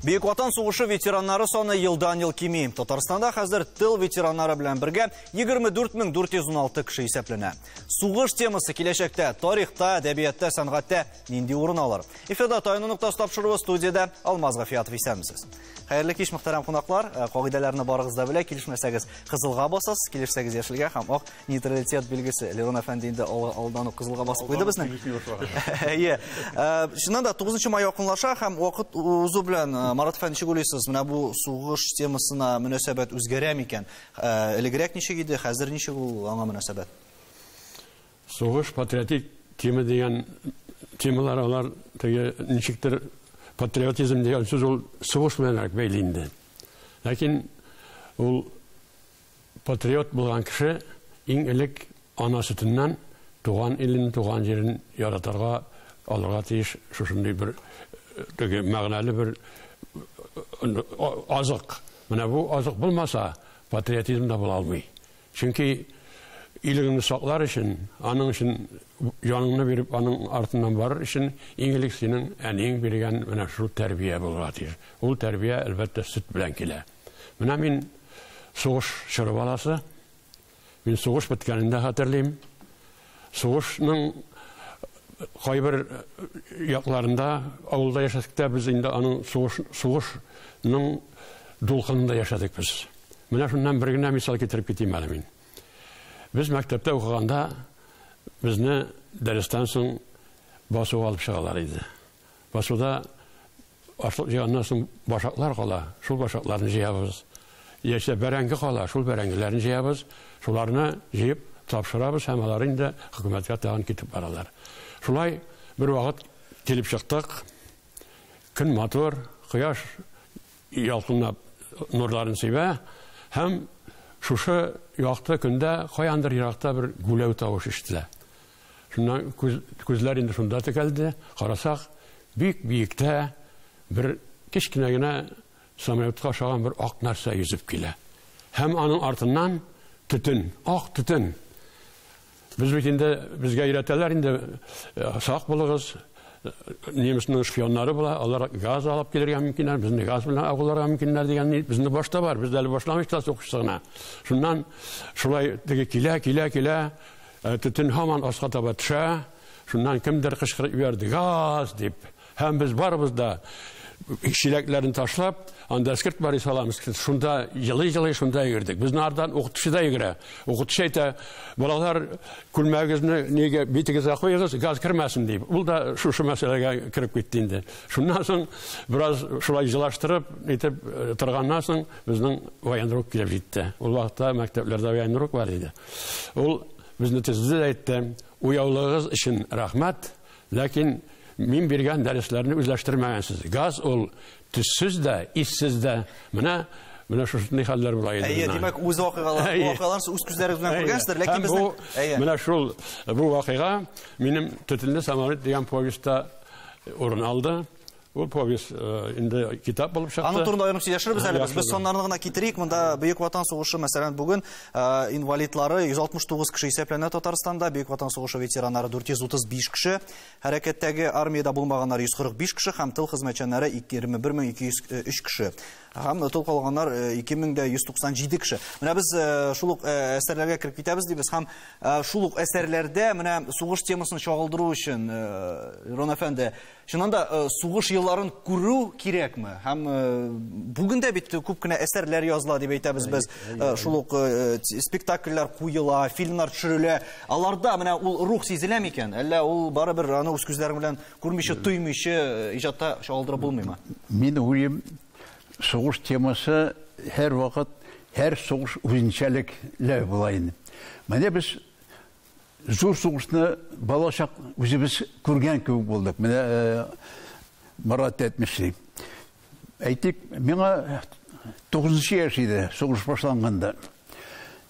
Бейік Ватан соғышы ветераннары саны елдан ел кемей. Татарстанда қазір тыл ветераннары білән бірге 24416 кіші есеплене. Суғыш темасы келешекте тарихта, әдебиетте, сәнғатте нинди орын алыр. Эфирда тайнунықта тапшыруы студияда Алмаз Ғафиятов исәнмісіз. Қайырлы кеш мұхтарам қонақлар, қағидаларыны барығызда біле, келішмесәгіз қызылға басасыз, келішсәгіз ешілге һәм ақ нейтралитет белгісі Лерон әфәндейді алданып қызылға басып қойды біздің. Шыннан да 9 май оқынлаша һәм уақыт ұзу білән Марат әфәнді шегулейсіз, мұна бұл суғыш темасына мүнәсәбәт үзгәрәм екен. Әлігірек нешек еді, хәзір нешек ол аңа мүнәсәбәт? Суғыш патриотик тема деген темалар олар нешектір патриотизм деген сөз ол суғыш менен бәйлейінді. Ләкин ол патриот болған кіші ең әлік ана сүтінен туған елін, туған жерін яратарға алырға тиіш шушындай бір мәғнәлі бір азық. Мына бұл азық болмаса патриотизмда бола алмай. Чөнки илігіңді сақлар үшін, аның үшін жаныңны беріп, аның артынан барыр үшін еңгілік сенің әнең берген мына шул тәрбие болуға тиіш. Ол тәрбие әлбәтте сүт білән келе. Мына мен соғыш шыры баласы, мен соғыш біткенінде хатırlayayım. Соғышның қайбір яқларында, ауылда яшадықта біз енді аның соғышның дұлқынында яшадық біз. Мына шуннан бір генә мисал келтіріп кетейін әлі мен. Біз мәктепте оқығанда бізді дәрістен соң басуға алып шығалар еді. Басуда ашлық жиғаннан соң башақлар қала, шул башақларын жиябыз. Еште бәрәңгі қала, шул бәрәңгілерін жиябыз. Шуларны жиып тапшырабыз, һәм алар инде хөкүмәткә тагын китеп баралар. Шулай бір вакыт килеп чыктык. Көн матур, кояш ялкынлап нурларын сибә, һәм шушы якты көндә каяндыр еракта бір гүләү тавыш ишетелә. Шуннан күзләр инде шунда текәлде, карасак, бик-биектә бір кечкенә генә самолетка охшаган бір ак нәрсә йөзеп килә. Һәм аның артыннан төтен, ак төтен. Biz bizge öğretirler indi sağ buluruz. Nemesinin şpiyonları bula, onlar gaz alıp gelirken mümkünler, bizim de gaz bilen ağılara mümkünler diyen bizim de başta var. Biz de başlamışlar soğuştuğuna. Şundan şulay kile tütün hemen asfalta batışa. Şundan kimdir kışkırıp verdi gaz deyip. Hem biz varız da şileklerini taşlap, anda eskert bari salamız. Şunda yılı şunda girdik. Biz nardan okutucuda yigire. Okutucu ete, balalar külməyizini nege bitigize koyuyoruz, gaz kirmesin deyip. Bu da şu meseleye kirip gittiğinde. Şundan sonra biraz şulay yılaştırıp, etip tırgandan sonra bizden vayanırık gelip gitti. O vaxtta mekteplerde vayanırık var idi. O bizni tezizde etti. Uyavlığız için rahmet, lakin min birgen derslerini üzleştirmeyensiniz. Gaz ol tüssüz de, işsiz de. Mına şu haller bulaydı. Demek uz vakıgalarınızı uz küzlerinizden kurgansıdır. Lakin bizden... Mına şu bu vakıga benim Tütünlü Samarit diyen povesta orun aldı. O povest indi kitap bulup çıktı. Anı turunda ayrımsız yaşırız әлі. Biz sonlarına getireyik. Mında Büyük Vatan Soğuşu mesela bugün invalidları 169 kişi есеплене Татарстанда. Büyük Vatan Soğuşu veteranları 435 kişi. Hareketteki armiyada bulunmaganlar 145 kişi. Hem tıl hizmetçenleri 21203 kişi. Hem tıl kalganlar 2197 kişi. Mına biz şuluk eserlerge kirip gitemiz deybiz. Hem şuluk eserlerde soğuş temasını çağıldırу için Ron Efendi, şundan da soğuş yılların kuru kirek mi? Hem bugün de bitti küpkine eserler yazıla deyip eytemiz biz. Şuluk spektaküller kuyula, filmler çürüle. Alarda ruh sezilem iken. Eller ol bari bir anı öz küzlerim bilen kurmuşu, tuymışu icatta çağıldıra bulmayı mı? Мен ойлаймын, соғыш темасы her vakit, her soğuş üzünçəliklə bulayın. Mene biz zor soğuşunu balaşaq özümüz көрген köy bulduk. Mene Marat etmiştim. Aytik, mena 9. yaşıydı soğuş başlanğanda.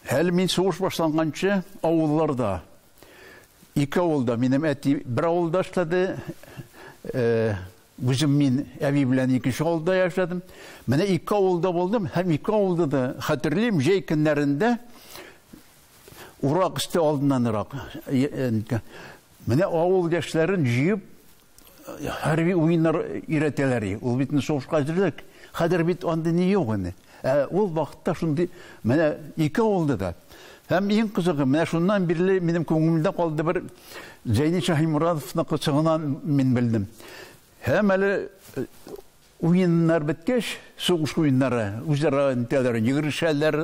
Hələ men soğuş başlanğanca avullarda, iki avulda, benim əti bir avulda işlədi. Bizim men əvi bilən ikinci avulda yaşadım. Mene iki avulda buldum. Hem iki avulda da hatırlayayım, jay günlərində Urak üstü aldından Irak. Mene avul yaşların jiyip хәрби уеннар өйрәтәләр. Ул бит сугышка җирлек. Хәзер бит анда ни юк инде. Ул вакытта шундый менә ике авылда да. Һәм иң кызыгы, менә шуннан бирле минем күңелемдә калды бер Зәйни Шаһимурадовның кысыгынан мин белдем. Һәм әле уеннар беткәч, сугыш уеннары, үзара интелләр, йөгерешәләр,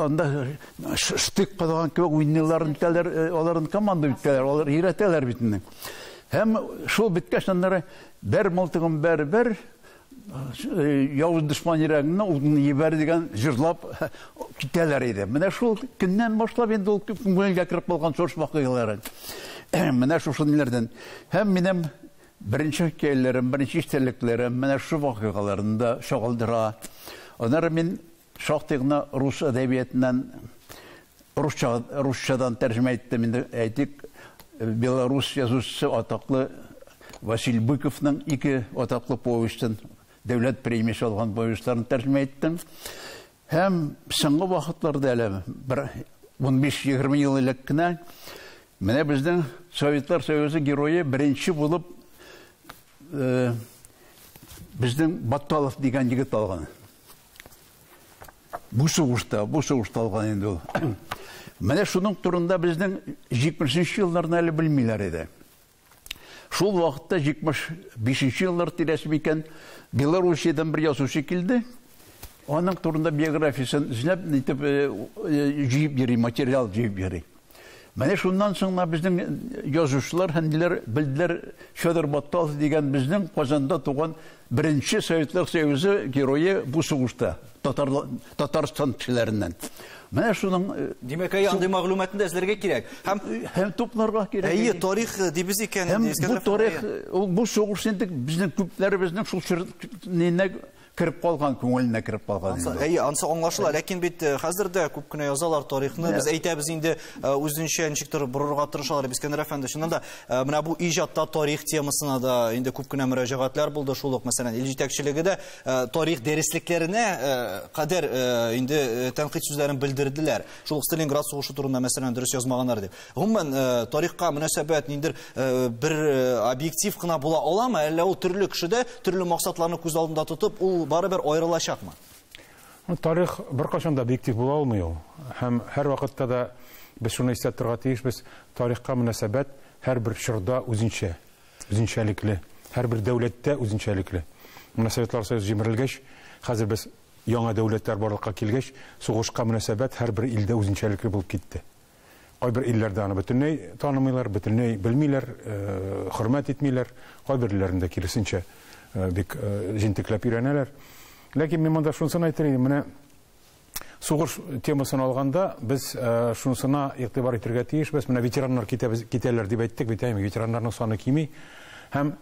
анда штык кадаган кебек уеннар интелләр, аларның команда иттеләр, алар өйрәтәләр бит инде. Һәм шул беткәч аннары бер мылтыгым бер явыз дошман йөрәгенә узны ебәр дигән җырлап китәләр иде. Менә шул көннән башлап инде ул күңелгә кирип калган сош вакыйгалары. Менә шушы ниләрдән. Һәм минем беренче хикәяләрем, беренче истәлекләрем менә шу вакыйгаларында шагылдыра. Аннары мин шактый гына рус әдәбиятыннан русчадан тәрҗемә иттем. Инде әйтик, Белорус язучысы атаклы Василий Быковның ике атаклы повестен дәүләт премиясе алган повестларын тәрҗемә иттем. Һәм соңгы вакытларда әле 15-20 ел элек кенә менә безнең Советлар Союзы герое беренче булып безнең Батталов дигән егет алган. Бу сугышта алган инде ул. Менә шуның турында безнең 70-нче елларны әле белмиләр иде. Шул вакытта 75-нче еллар тирәсе микән Белоруссиядән бер язучы килде. Аның турында биографиясын эзләп итеп җыеп йөри, материал җыеп йөри. Менә шуннан соң безнең язучылар һәндиләр белделәр, Федор Батталов дигән безнең Казанда туган беренче Советлар Союзы герое бу сугышта, Татарстан кешеләреннән. Менә шуның димәк, андый мәгълүматны эзләргә кирәк. Һәм топларга кирәк. Әйе, тарих дибез икән. Бу тарих, бу сугыш инде безнең күпләребезнең шул чирненә кирип калган, күңеленә кирип калган. Әйе, ансы аңлашыла, ләкин бит хәзер дә күп кенә язалар тарихны. Без әйтәбез инде үзенчә ничектер бурырга тырышалар. Бискәндер әфәнде, шуннан да менә бу иҗатта тарих темасына да инде күп кенә мөрәҗәгатьләр булды. Шул ук, мәсәлән, ил җитәкчелеге дә тарих дәреслекләренә кадәр инде тәнкыйть сүзләрен белдерделәр. Шул ук Сталинград сугышы турында, мәсәлән, дөрес язмаганнар дип. Гомумән, тарихка мөнәсәбәт ниндер бер объектив кына була аламы, әллә ул төрле кешедә төрле максатларны күз алдында тотып, ул барыбер аерылачакмы? Тарих беркайчан да объектив була алмый ул. Һәм һәр вакытта да без шуны истә торырга тиешбез. Тарихка мөнәсәбәт һәр бер чорда үзенчәлекле, һәр бер дәүләттә үзенчәлекле. Мөнәсәбәтләр Союзы җимерелгәч, хәзер без яңа дәүләтләр барлыкка килгәч, сугышка мөнәсәбәт һәр бер илдә үзенчәлекле булып китте. Кайбер илләрдә аны бөтенләй танымыйлар, бөтенләй белмиләр, хөрмәт итмиләр, кайбер илләрендә киресенчә бик җентекләп өйрәнәләр. Ләкин мин монда шунысын әйтер идем, менә сугыш темасын алганда без шунысына игътибар итәргә тиешбез. Менә ветераннар китәләр дип әйттек бит, ветераннарның саны кими. Һәм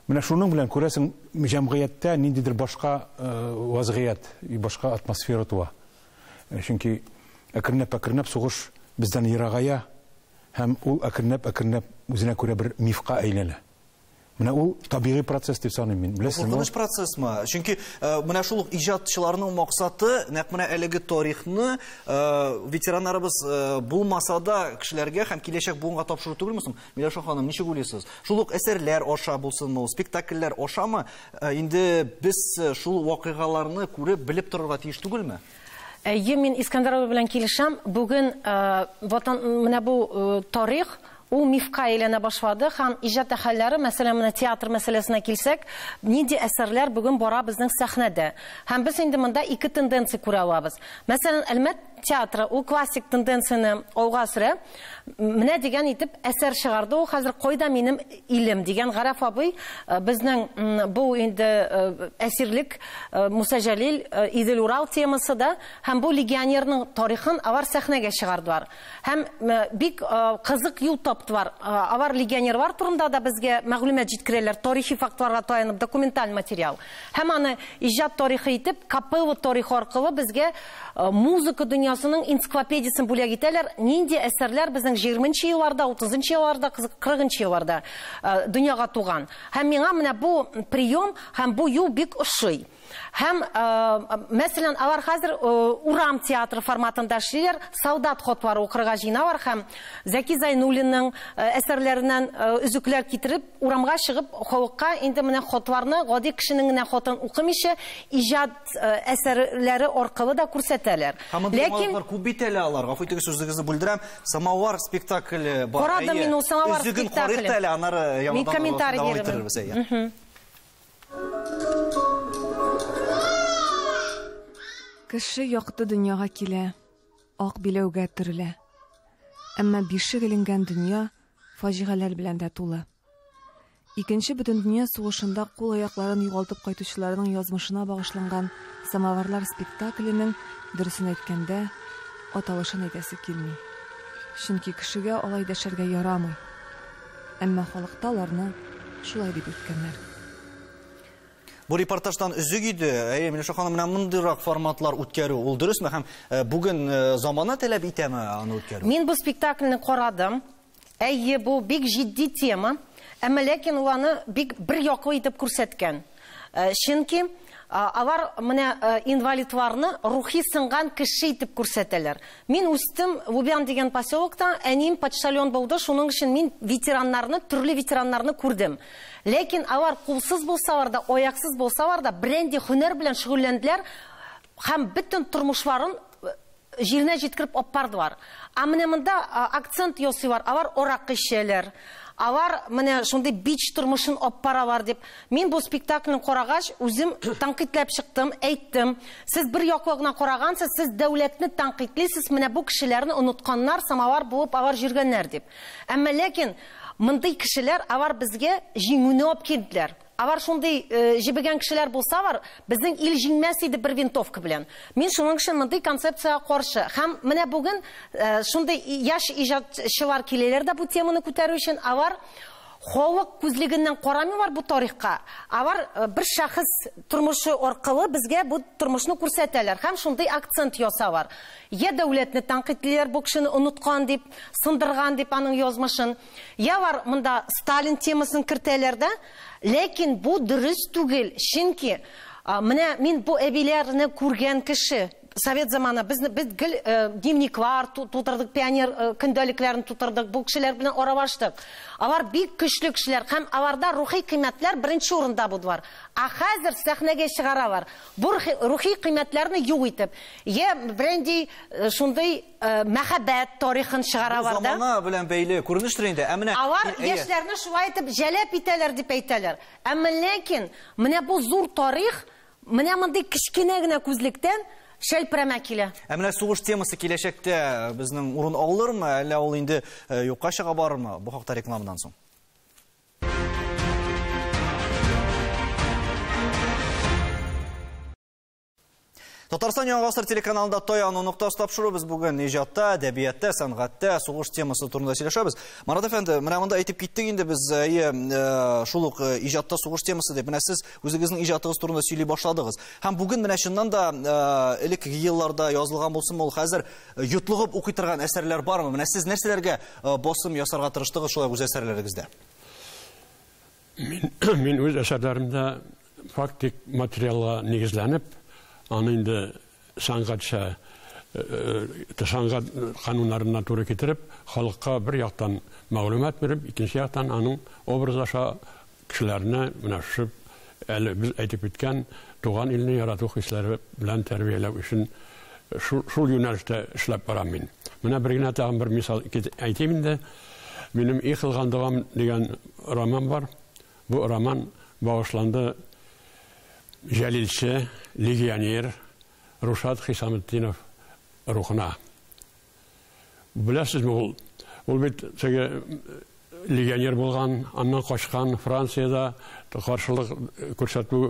менә шуның белән күрәсең, җәмгыятьтә ниндидер башка вазгыять, башка атмосфера туа. Чөнки әкренләп сугыш бездән ерагая, һәм ул әкренләп үзенә күрә бер мифка әйләнә. Менә ул табигый процесс дип саныйм мин. Беләсезме? Куркыныч процессмы? Чөнки менә шул иҗатчыларның максаты нәкъ менә әлеге тарихны ветераннарыбыз булмаса да кешеләргә һәм киләчәк буынга тапшыру түгелме соң? Миләүшә ханым, ничек уйлыйсыз? Шул ук әсәрләр аша булсынмы, спектакльләр ашамы? Инде без шул вакыйгаларны күреп, белеп торырга тиеш түгелме? Әйе, мин Искәндәров белән килешәм. Бүген менә бу тарих ул мифка әйләнә башлады һәм иҗат әһелләре, мәсәлән, менә театр мәсьәләсенә килсәк, нинди әсәрләр бүген бара безнең сәхнәдә. Һәм без инде монда ике тенденция күрә алабыз. Мәсәлән, Әлмәт театры ул классик тенденцияны алга сөрә. Менә дигән итеп әсәр чыгарды. Ул хәзер кайда минем илем дигән Гарәф абый безнең бу инде әсирлек Муса Җәлил Идел Урал темасы да һәм бу легионерның тарихын алар сәхнәгә чыгардылар. Һәм бик кызык юл таптылар. Алар легионерлар турында да безгә мәгълүмат җиткерәләр, тарихи фактларга таянып документаль материал. Һәм аны иҗат тарихы итеп, Капелла тарихы аркылы безгә музыка дөньясының энциклопедиясын бүләк итәләр. Нинди әсәрләр безнең 20-нчы елларда, 30-нчы елларда, 40-нчы елларда дөньяга туган. Һәм миңа менә бу прием һәм бу юл бик ошый. Һәм, мәсәлән, алар хәзер урам театры форматында эшлиләр, солдат хотвары укырга җыйналар һәм Зәки Зайнуллинның әсәрләреннән өзекләр китереп, урамга чыгып, халыкка инде менә хотварны гади кешенең генә хотын укымыйча, иҗат әсәрләре аркылы да күрсәтәләр. Ләкин күп бит әле алар. Гафу итегез, сүзегезне бүлдерәм. Самовар спектакле бар. Карадым мин ул самовар Үзеген спектакле. карыйт әле, аннары Мин комментарий давам бирәм. иттерербез. Кеше якты дөньяга килә, ак биләүгә төрелә. Әмма бишек иленгән дөнья фаҗигаләр белән дә тулы. Икенче бөтен дөнья сугышында кул аякларын югалтып кайтучыларның язмышына багышланган Самоварлар спектакленең дөресен әйткәндә аталышын әйтәсе килми. Чөнки кешегә алай дәшәргә ярамый. Әмма халыкта аларны шулай дип үткәннәр. Бу репортаждан үзүк иде. Миләүшә ханым, менә мондыйрак форматлар үткәрү ул дөресме һәм бүген замана таләп итәме аны үткәрү? Мин бу спектакльне карадым. Әйе, бу бик җитди тема, әмма ләкин ул аны бик бер яклы итеп күрсәткән. Чөнки алар менә инвалидларны рухи сынган кеше итеп күрсәтәләр. Мин үстем Лубян дигән поселокта, әнием почтальон булды, шуның өчен мин ветераннарны, төрле ветераннарны күрдем. Ләкин алар кулсыз булсалар да, аяксыз булсалар да, бренди һөнәр белән шөгыльләнделәр һәм бөтен тормышларын җиренә җиткереп апардылар. Менә монда акцент ясыйлар, алар орак эчәләр. Алар менә шундый бич тормышын апаралар дип. Мин бу спектакльне карагач, үзем тәнкыйтьләп чыктым, әйттем. Сез бер яклы гына карагансыз, сез дәүләтне тәнкыйтьлисез, менә бу кешеләрне онытканнар, самовар булып алар җиргәннәр дип. Әмма ләкин мондый кешеләр алар безгә җиңүне алып килделәр. Алар шундый җибегән кешеләр булсалар, безнең ил җиңмәс иде бер винтовка белән. Мин шуның өчен мондый концепцияга каршы. Һәм менә бүген шундый яшь иҗатчылар киләләр дә бу теманы күтәрү өчен. Алар халык күзлегеннән карамыйлар бу тарихка. Алар бер шәхес тормышы аркылы безгә бу тормышны күрсәтәләр һәм шундый акцент ясалар. Я дәүләтне тәнкыйтьләр бу кешене оныткан дип, сындырган дип аның язмышын. Я бар монда Сталин темасын кертәләр дә. Ләкин бу дөрес түгел. Чөнки менә мин бу әбиләрне күргән кеше, Совет заманы без дневниклар тутырдык, пионер көндәлекләрен тутырдык, бу кешеләр белән аралаштык. Алар бик көчле кешеләр һәм аларда рухи кыйммәтләр беренче урында булдылар. Хәзер сәхнәгә чыгаралар. Бу рухи кыйммәтләрне юк итеп, я бренди шундый мәхәббәт тарихын чыгаралар да. Замана белән бәйле күренештер инде. Алар яшьләрне шулай итеп җәлеп итәләр дип әйтәләр. Әмма ләкин менә бу зур тарих, менә мондый кичкенә генә күзлектән шәлпәрәмә килә. Менә сугыш темасы киләчәктә безнең урын алырмы, әллә ул инде юкка чыга барырмы? Бу хакта рекламадан соң. Татарстан Яңа Гасыр телеканалында Тояну нуктасы тапшыру без бүген иҗатта, әдәбиятта, сәнгатьтә, сугыш темасы турында сөйләшәбез. Марат әфәнде, менә монда әйтеп киттек инде без шул ук иҗатта сугыш темасы дип. Менә сез үзегезнең иҗатыгыз турында сөйли башладыгыз. Һәм бүген менә шуннан да элекке елларда язылган булсын, ул хәзер йотлыгып укый торган әсәрләр бармы? Менә сез нәрсәләргә басым ясарга тырыштыгыз шулай үз әсәрләрегездә? Мин үз әсәрләремдә фактик материалга нигезләнеп, аны инде сәнгатьчә сәнгать кануннарына туры китереп, халыкка бер яктан мәгълүмат биреп, икенче яктан аның образлаша кешеләрне менә шу әле без әйтеп үткән туган илне ярату хисләре белән тәрбияләү өчен шул юнәлештә эшләп барам мин. Менә бер генә тагын бер мисал әйтим инде. Минем Ихылгандыгам дигән роман бар. Бу роман багышланды Җәлилче, легионер Рушад Хисаметдинов рухына. Беләсезме, ул бит легионер булган, аннан качкан, Франциядә каршылык күрсәтү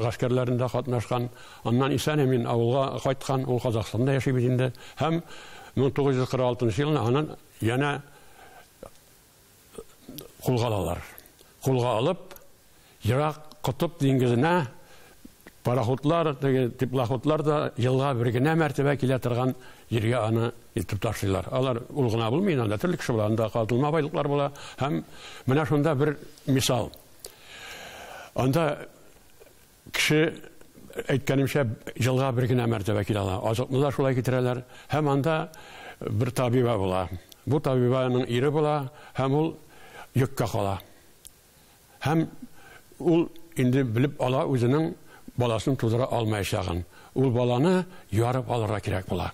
гаскәрләрендә катнашкан, аннан исән-амин авылга кайткан, ул Казакстанда яши бит инде. Һәм 1946 елда аннан яна кулга алалар. Кулга алып, Ирак Кутуп диңгезенә пароходлар, теплоходлар да елга бер генә мәртәбә килә торган җиргә аны илтеп ташлыйлар. Алар ул гына булмый, анда төрле кеше була, анда катылма байлыклар була. Һәм менә шунда бер мисал. Анда кеше әйткәнемчә, жылга бер генә мәртәбә килә ала. Азыкны да шулай китерәләр. Һәм анда бер табиба була. Бу табибаның ире була, һәм ул йөккә кала. Һәм ул инде белеп ала үзенең баласын тудыра алмаячагын. Ул баланы ярып алырга кирәк була.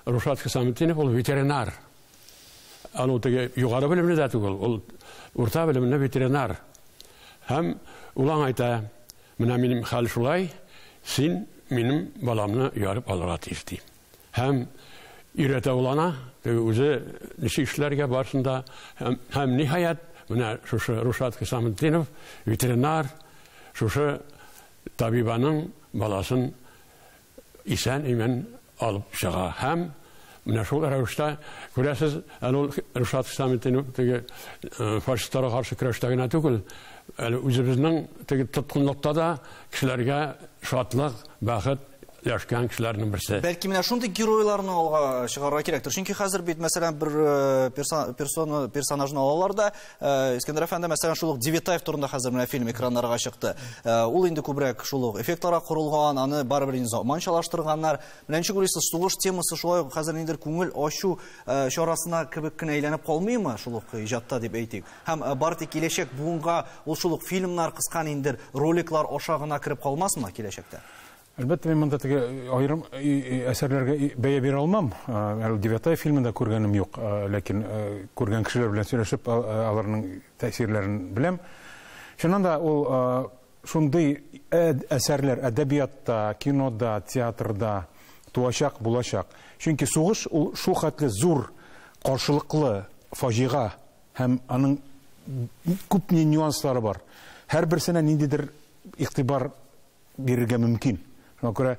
Рушад Хисаметдинов ул ветеринар. Аны теге югары белемле дә түгел, ул урта белемле ветеринар. Һәм ул айта, менә минем хәл шулай, син минем баламны ярып алырга тиеш ди. Һәм өйрәтә улана, үзе ничек эшләргә барсында, һәм ниһаять, менә шушы Рушад Хисаметдинов, ветеринар, шушы табибаның баласын исән-имин алып чыга. Һәм менә шул рәвештә, күрәсез, ул Рушад Хисаметдинов теге фашистларга каршы көрәштә генә түгел, үзебезнең теге тоткынлыкта да кешеләргә шатлык, бәхет яшкан кешеләрнең берсе. Бәлки менә шундый геройларны алга чыгарга кирәктер. Чөнки хәзер бит, мәсәлән, бер персонажны алалар да, Искәндәр әфәнде, мәсәлән, шул Девятаев турында хәзер менә фильм экраннарга чыкты. Ул инде күбрәк шул эффектларга курылган, аны барыбер инде заманчалаштырганнар. Менә ничек уйлыйсыз, сугыш темасы шулай хәзер ниндидер күңел ачу чарасына кебек кенә әйләнеп калмыймы шул ук иҗатта дип әйтик. Һәм бары тик киләчәк буынга ул шул ук фильмнар, кыска ниндидер роликлар аша гына кирип калмасмы киләчәктә? Әлбәттә, мин монда теге айрым әсәрләргә бәя бирә алмам. Девятаев фильмында күргәнем юк, ләкин күргән кешеләр белән сөйләшеп, аларның тәэсирләрен беләм. Шуннан да ул шундый әсәрләр әдәбиятта, кинода, театрда туачак, булачак. Чөнки сугыш ул шул хәтле зур, каршылыклы фаҗига һәм аның күп нюанслары бар. Һәр берсенә ниндидер игътибар бирергә мөмкин. Шуңа күрә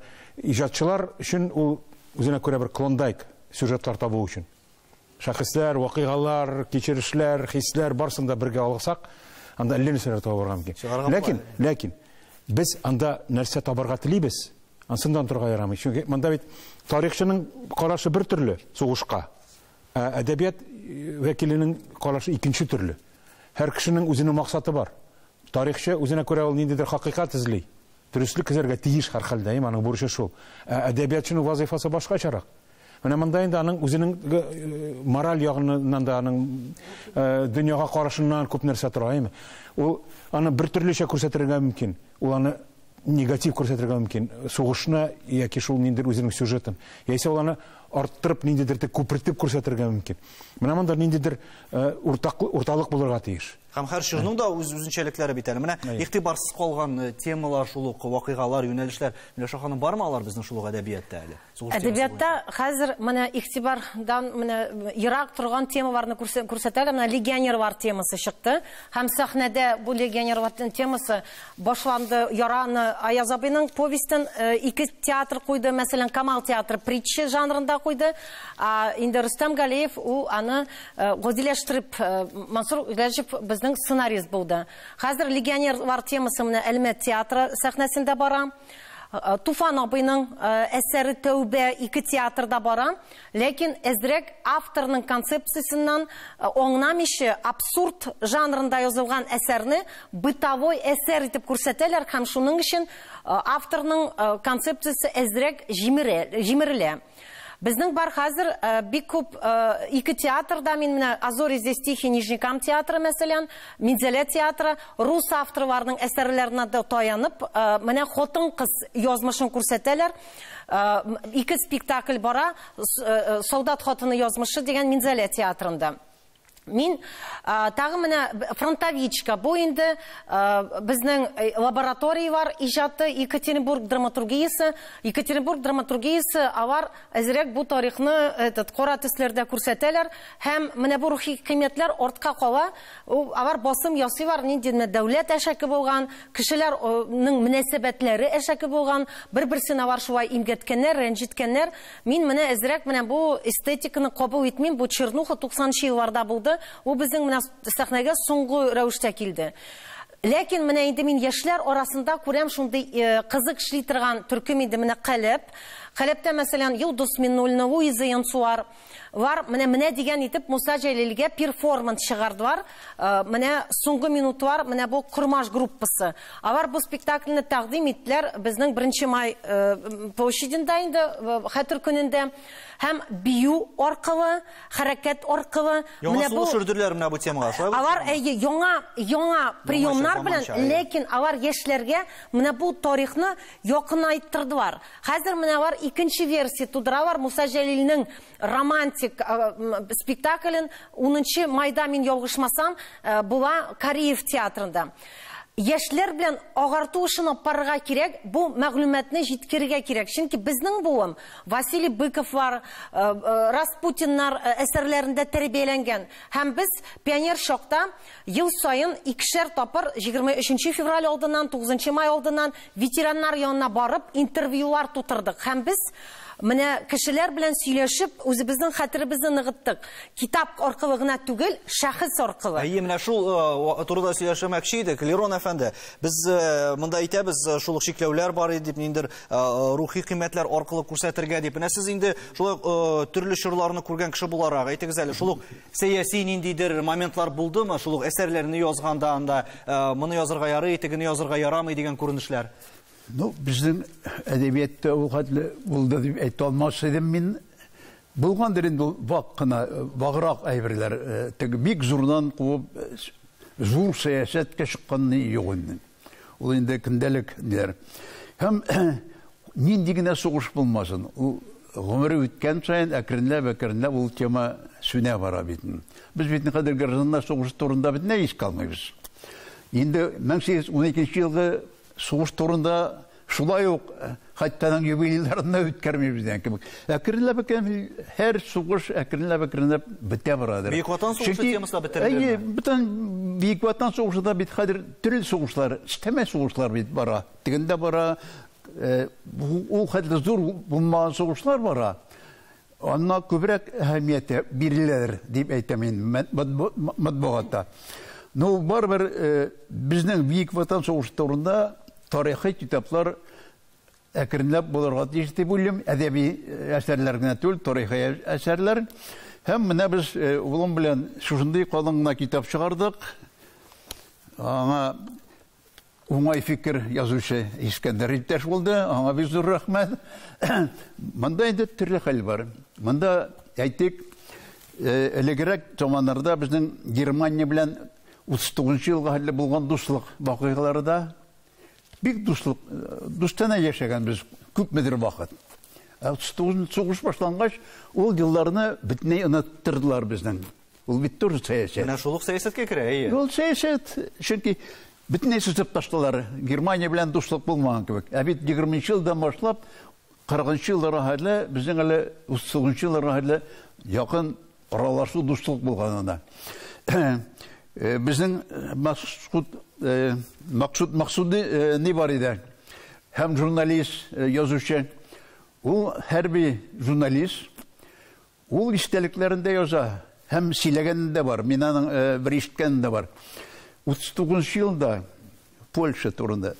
иҗатчылар өчен ул үзенә күрә бер клондайк сюжетлар табу өчен. Шәхесләр, вакыйгалар, кичерешләр, хисләр барсын да бергә алсак, анда әллә нәрсәләр табарга мөмкин. Ләкин без анда нәрсә табарга телибез, ансындан торга ярамый. Чөнки монда бит тарихчының карашы бер төрле сугышка, әдәбият вәкиленең карашы икенче төрле. Һәр кешенең үзенең максаты бар. Тарихчы үзенә күрә ул ниндидер хакыйкать эзли. Дөрестлек эзләргә тиеш һәр хәлдә, аның бурычы шул. Әдәбиятчының вазифасы башкачарак. Менә монда инде аның үзенең мораль ягыннан да, аның дөньяга карашыннан күп нәрсә тора. Ул аны бер төрлечә күрсәтергә мөмкин. Ул аны негатив күрсәтергә мөмкин. Сугышны яки шул ниндидер үзенең сюжетын. Яисә ул аны арттырып ниндидер күпертеп күрсәтергә мөмкин. Менә монда ниндидер урталык булырга тиеш. Һәм һәр шигырьнең дә үзенчәлекләре бит әле. Менә игътибарсыз калган темалар, шул ук вакыйгалар, юнәлешләр. Менә шаханың бармы алар безнең шул әдәбиятта әле? Әдәбиятта хәзер менә игътибардан менә ерак торган темаларны күрсәтәләр. Менә легионерлар темасы чыкты. Һәм сәхнәдә бу легионерлар темасы башланды. Яраны Аяз абыйның повестен ике театр куйды. Мәсәлән, Камал театры притча жанрында куйды. Инде Рөстәм Галиев аны гәүдәләштереп, Мансур Галиев безнең сценарист булды. Хәзер легионерлар темасы менә Әлмәт театры сәхнәсендә бара. Туфан абыйның әсәре Тәүбә ике театрда бара. Ләкин әзрәк авторның концепциясеннән аңламыйча абсурд жанрында язылган әсәрне бытовой әсәр итеп күрсәтәләр һәм шуның өчен авторның концепциясе әзрәк җимерелә. Безнең бар хәзер бик күп ике театрда, мин менә Азори здесь тихий, Нижнекам театры мәсәлән, Минзәлә театры, рус авторларының әсәрләренә дә таянып, менә хатын-кыз язмышын күрсәтәләр. Ике спектакль бара, Солдат хатыны язмышы дигән Минзәлә театрында. Мин тагы менә фронтовичка, бу инде безнең лаборатория бар, иҗаты Екатеринбург драматургиясе. Екатеринбург драматургиясе алар әзрәк бу тарихны кара төсләрдә күрсәтәләр һәм менә бу рухи кыйммәтләр артка кала. Алар басым ясыйлар, нинди дәүләт әшәке булган, кешеләрнең мөнәсәбәтләре әшәке булган, бер-берсен алар шулай имгәткәннәр, рәнҗиткәннәр. Мин менә әзрәк менә бу эстетиканы кабул итмим. Бу Чернуха 90-нчы елларда булды. Ул безнең менә сәхнәгә соңгы рәвештә килде. Ләкин менә инде мин яшьләр арасында күрәм шундый кызык эшли торган төркем инде менә Каләптә мәсәлән Йолдыз Миннуллина Зыянсуар var. Менә дигән итеп Муса Җәлилгә перформанс чыгардылар. Менә соңгы минут var. Менә бу Курмаш группасы. Алар бу спектакльне тәкъдим иттеләр безнең 1 май площадендә инде хәтер көнендә. Һәм бию аркылы, хәрәкәт аркылы менә бу сүрдерләр менә бу темага. Алар яңа приемнар белән, ләкин алар яшьләргә менә бу тарихны якынайттырдылар. Хәзер менә алар икенче версия тудыралар. Муса Җәлилнең романтик спектаклен 10 майда мин ялгышмасам була Кореев театрында. Яшьләр белән агарту эшен апарырга кирәк, бу мәгълүматны җиткерергә кирәк. Чөнки безнең буым Василий Быковлар, Распутиннар әсәрләрендә тәрбияләнгән. Һәм без пионер шокта ел сайын 2 тапыр 23 февраль алдыннан 9 май алдыннан ветераннар янына барып интервьюлар тутырдык. Һәм без менә кешеләр белән сөйләшеп, үзебезнең хәтеребезне ныгыттык. Китап аркылы гына түгел, шәхес аркылы. Менә шул турыда сөйләшмәкче идек, Лерон әфәнде. Без монда әйтәбез, шул шикләүләр бар иде дип, ниндер рухи кыйммәтләр аркылы күрсәтергә дип. Менә сез инде шул төрле чорларны күргән кеше буларак, әйтегез әле, шул сәяси ниндидер моментлар булдымы, шул әсәрләрне язганда анда моны язырга ярый, тегене язырга ярамый дигән күренешләр. Біздің әдебиетте ол қатлы болды деп әйті алмас едім мен. Болғандыр енді вақ қына, бағырақ әйбірлер. Бик зұрдан қуып, зұр саясатқа шыққанны еғынның. Ол енді кіндәлік нелер. Хәм нендігіне соғыш болмасын. Ғұмыры өткен сайын әкірінләп ол тема сүне бара бетін. Біз бетін қадыр ғаржанына соғыш тұрында бітіне ес қалмайбыз. Енді 1812 жылғы соғыш турында шулай ук хаттаның юбилейларына үткәрмәйбездән кебек. Әкренләп һәр сугыш әкренләп бетә барадыр. Бөек Ватан сугышы темасында бетерелде. Бүтән Бөек Ватан сугышында бит хәзер төрле сугышлар, система сугышлар бит бара. Тигендә бара, ул хәзер зур булмаган сугышлар бара. Анна күбрәк әһәмияте биреләдер дип әйтәм мин матбугатта. Ну барбер безнең Бөек Ватан сугышы турында тарихи китаплар әкренләп булырга тиеш дип уйлыйм. Әдәби әсәрләр генә түгел, тарихи әсәрләр. Һәм менә без улым белән шушындый калын гына китап чыгардык. Аңа уңай фикер язучы Искәндәр иптәш булды. Аңа бик зур рәхмәт. Монда инде төрле хәл бар. Монда әйтик, элегрәк заманнарда безнең Германия белән 39 елга хәлле булган дуслык вакыйгаларында бик дустана яшәгән без күпмедер вакыт. 39 сугыш башлангач, ул елларны битней оныттырдылар безнең. Ул бит тоже сәясәт. Менә шул сәясәткә керә. Ул сәясәт, чөнки битней сүзеп таштылар. Германия белән дуслык булмаган кебек. Ә бит 20 елдан башлап 40 елларга хәлле безнең әле 39 елларга хәлле якын аралашу дуслык булганында. Безнең максуды не бар иде. Һәм журналист, язучы. Ул хәрби журналист. Ул истәлекләрендә яза. Һәм сөйләгәндә бар. Мин аның бер ишеткәндә бар. 39 елда Польша турында,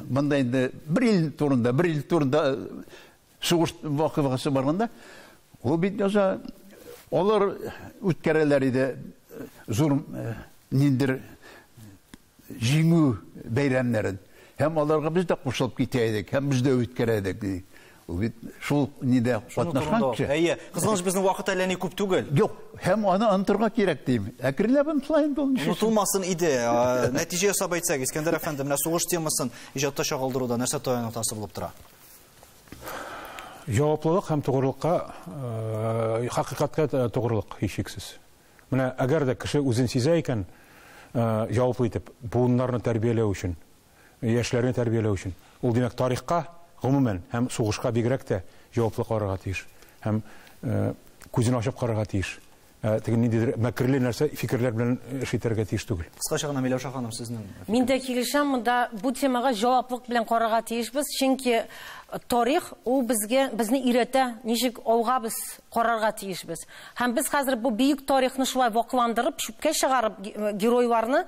монда инде бер ил турында сугыш вакыйгасы барганда, ул бит яза. Алар үткәрәләр иде. Зур ниндер җиңү бәйрәмнәрен. Һәм аларга без дә кушылып китә идек, һәм без дә үткәрәдек ди. Ул бит шул нидә катнашкан кеше. Әйе, кызганыч безнең вакыт әле ни күп түгел. Юк, һәм аны онытырга кирәк дим. Әкренләп онытылайын булмыш. Унутылмасын иде. Нәтиҗә ясап әйтсәк, Искәндәр әфәнде, менә сугыш темасын иҗатта чагылдыруда нәрсә таян нотасы булып тора? Җаваплылык һәм тугрылыкка, хакыйкатькә тугрылык һичшиксез. Менә әгәр дә кеше үзен сизә икән, җаваплы итеп, буыннарны тәрбияләү өчен, яшьләрне тәрбияләү өчен, ул димәк тарихка, гомумән һәм сугышка бигрәк тә җаваплы карарга тиеш. Һәм күзен ачып карарга тиеш. Теге ниндидер мәкерле нәрсә фикерләр белән эшләргә тиеш түгел. Кыскача гына Миләүшә ханым сезнең. Мин дә килешәм, монда бу темага җаваплык белән карарга тиешбез, чөнки тарих ул безне өйрәтә, ничек алга без карарга тиешбез. Һәм без хәзер бу бөек тарихны шулай вакландырып, чүпкә чыгарып геройларны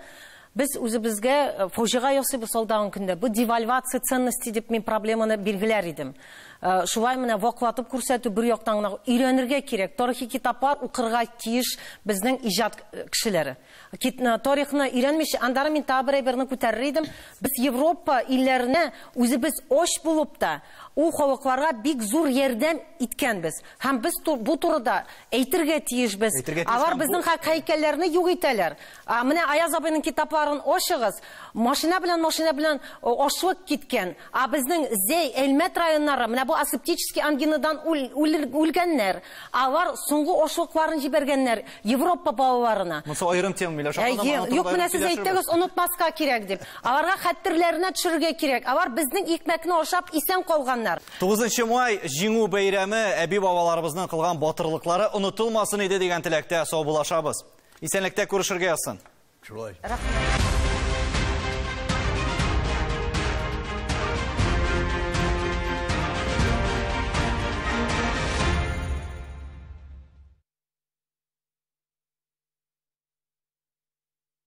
Біз өзімізге фожиға ясыйбыз алдағы күнде. Бұл девальвация ценности деп мен проблеманы белгілер едім. Шулай мына вакуатып күрсәтү бір яктан өйрәнергә кирәк. Тарихи китаплар укырга тиеш безнең иҗат кешеләре. Тарихны өйрәнмиш, андары мин табыр әйберне күтәрер идем. Без Европа илләренә үзебез оч булып та, у халыкларга бик зур ярдәм иткәнбез. Һәм без бу турыда әйтергә тиешбез. Алар безнең хакыйкатьләрне юк итәләр. Менә Аяз абыйның китапларын ачыгыз. Машина белән ашлык киткән. Безнең Зей, Элмәт районнары, менә бу асептический ангинадан үлгәннәр. Алар соңгы ашлыкларын җибәргәннәр Европа балаларына. Монсы аерым тема Миләүшә ханым. Юк, менә сез әйттегез, онытмаска кирәк дип. Аларга хәтерләренә төшерергә кирәк. Алар безнең икмәкне ашап исән калганнар. 9 май җиңү бәйрәме әби бабаларыбызның кылган батырлыклары онытылмасын иде дигән теләктә сау булашабыз. Исәнлектә күрешергә язсын. Шулай. Рәхмәт.